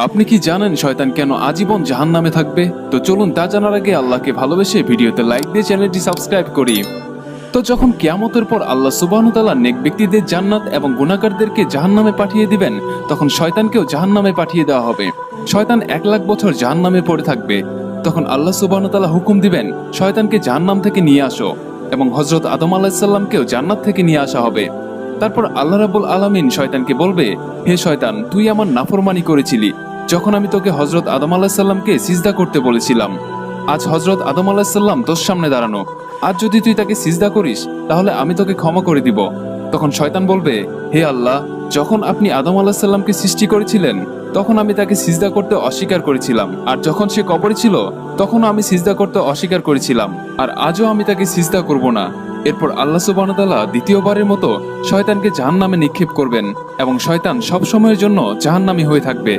আপনি কি জানেন শয়তান কেন আজীবন জাহান্নামে থাকবে? তো চলুন তা জানার আগে আল্লাহকে ভালোবেসে ভিডিওতে লাইক দিয়ে চ্যানেলটি সাবস্ক্রাইব করি। তো যখন কিয়ামতের পর আল্লাহ সুবহানাহু ওয়া তাআলা নেক ব্যক্তিদের জান্নাত এবং গুনাহগারদেরকে জাহান্নামে পাঠিয়ে দিবেন, তখন শয়তানকেও জাহান্নামে পাঠিয়ে দেওয়া হবে। শয়তান 1,00,000 বছর জাহান্নামে পড়ে থাকবে। তখন আল্লাহ সুবহানাহু ওয়া তাআলা হুকুম দিবেন, শয়তানকে জাহান্নাম থেকে নিয়ে আসো, এবং হযরত আদম আলাইহিস সালামকেও জান্নাত থেকে নিয়ে আসা হবে। তারপর আল্লাহ রাব্বুল আলামিন শয়তানকে বলবে, হে শয়তান, তুই আমার নাফরমানি করেছিলি যখন আমি তোকে হযরত আদম আলাইহিস সালামকে সিজদা করতে বলেছিলাম। আজ হযরত আদম আলাইহিস সালাম তোর সামনে দাঁড়ানো, আজ যদি তুই তাকে সিজদা করিস তাহলে আমি তোকে ক্ষমা করে দিব। তখন শয়তান বলবে, হে আল্লাহ, যখন আপনি আদম আলাইহিস সালামকে সৃষ্টি করেছিলেন তখন আমি তাকে সিজদা করতে অস্বীকার করেছিলাম, আর যখন সে কবরে ছিল তখনও আমি সিজদা করতে অস্বীকার করেছিলাম, আর আজও আমি তাকে সিজদা করব না। এরপর আল্লাহ সুবহানাহু ওয়া তাআলা দ্বিতীয়বারের মতো শয়তানকে জাহান্নামে নিক্ষেপ করবেন, এবং শয়তান সব সময়ের জন্য জাহান্নামী হয়ে থাকবে।